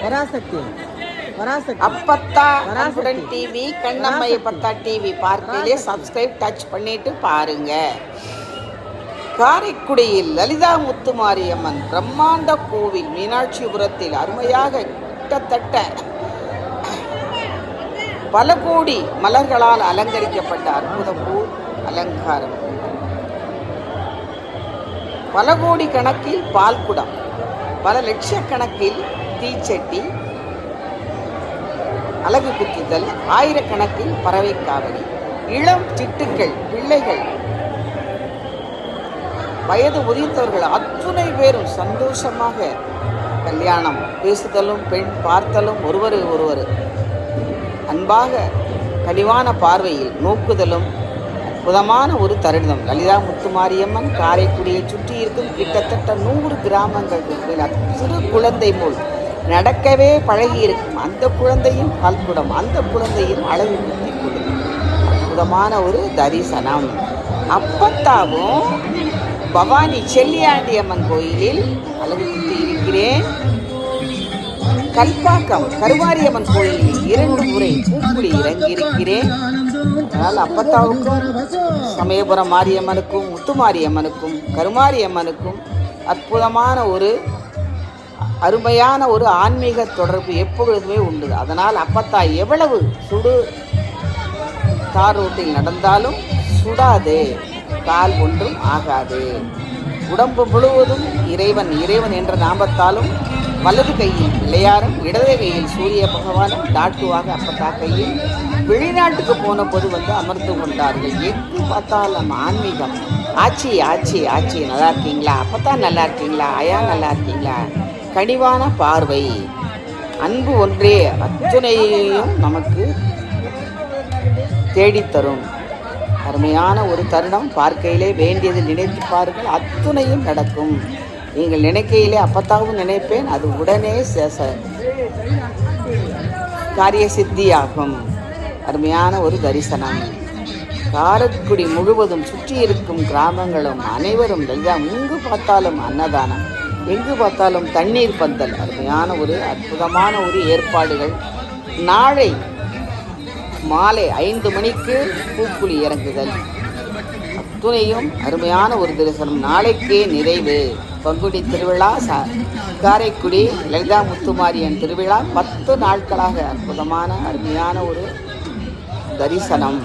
பராசக்தி அப்பத்தா அன்புடன் டிவி கண்ணம்மைய பத்தா டிவி பார்க்கையிலே சப்ஸ்கிரைப் டச் பண்ணிட்டு பாருங்க. காரைக்குடியில் லலிதா முத்துமாரியம்மன் பிரம்மாண்ட கோவில் மீனாட்சிபுரத்தில் அருமையாக கிட்டத்தட்ட பல கோடி மலர்களால் அலங்கரிக்கப்பட்ட அற்புத பூ அலங்காரம். பல கோடி கணக்கில் பால்குடம், பல லட்சக்கணக்கில் தீச்சட்டி, அழகு குத்துதல், ஆயிரக்கணக்கில் பறவை காவடி, இளம் சிட்டுக்கள், பிள்ளைகள், வயது முதிர்ந்தவர்கள் அத்துணை பேரும் சந்தோஷமாக கல்யாணம் பேசுதலும் பெண் பார்த்தலும் ஒருவர் அன்பாக கனிவான பார்வையில் நோக்குதலும் அற்புதமான ஒரு தருணம். லலிதா முத்துமாரியம்மன் காரைக்குடியை சுற்றி இருக்கும் கிட்டத்தட்ட 100 கிராமங்கள் சிறு குழந்தை போல் நடக்கவே பழகி இருக்கும் அந்த குழந்தையும் பால்குடம், அந்த குழந்தையும் அழகு குத்தி கொடுக்கும் அற்புதமான ஒரு தரிசனம். அப்பத்தாவும் பவானி செல்லியாண்டியம்மன் கோயிலில் அழகு குத்தி இருக்கிறேன். கல்பாக்கம் கருமாரியம்மன் கோயிலில் 2 முறை பூக்குழி இறங்கி இருக்கிறேன். அதனால் அப்பத்தாவுக்கும் சமயபுரம் மாரியம்மனுக்கும் முத்துமாரியம்மனுக்கும் கருமாரியம்மனுக்கும் அற்புதமான ஒரு அருமையான ஒரு ஆன்மீக தொடர்பு எப்பொழுதுமே உண்டு. அதனால் அப்பத்தா எவ்வளவு தார் ரோட்டில் நடந்தாலும் சுடாது, கால் ஒன்றும் ஆகாது. உடம்பு முழுவதும் இறைவன் என்ற நாமத்தாலும் வலது கையில் பிள்ளையாரும் இடது கையில் சூரிய பகவானும் டாட்டுவாக அப்பத்தா கையில் வெளிநாட்டுக்கு போன போது அமர்ந்து கொண்டார்கள். எங்கு பார்த்தால் நம்ம ஆன்மீகம். ஆச்சி ஆச்சி ஆச்சி நல்லா இருக்கீங்களா, அப்பத்தா நல்லா இருக்கீங்களா, ஐயா நல்லா இருக்கீங்களா, கனிவான பார்வை, அன்பு ஒன்றே அத்துணையையும் நமக்கு தேடித்தரும் அருமையான ஒரு தருணம். பார்க்கையிலே வேண்டியது நினைத்து பாருங்கள், அத்துணையும் நடக்கும். நீங்கள் நினைக்கையிலே அப்பத்தாவும் நினைப்பேன், அது உடனே காரிய சித்தியாகும். அருமையான ஒரு தரிசனம். காரைக்குடி முழுவதும் சுற்றி இருக்கும் கிராமங்களும் அனைவரும் எங்கு பார்த்தாலும் அன்னதானம், எங்கு பார்த்தாலும் தண்ணீர் பந்தல், அருமையான ஒரு அற்புதமான ஒரு ஏற்பாடுகள். நாளை மாலை 5 மணிக்கு பூக்குழி இறங்குதல், அத்துணையும் அருமையான ஒரு தரிசனம். நாளைக்கே நிறைவு. பங்குனி திருவிழா, காரைக்குடி லலிதா முத்துமாரியன் திருவிழா 10 நாட்களாக அற்புதமான அருமையான ஒரு தரிசனம்.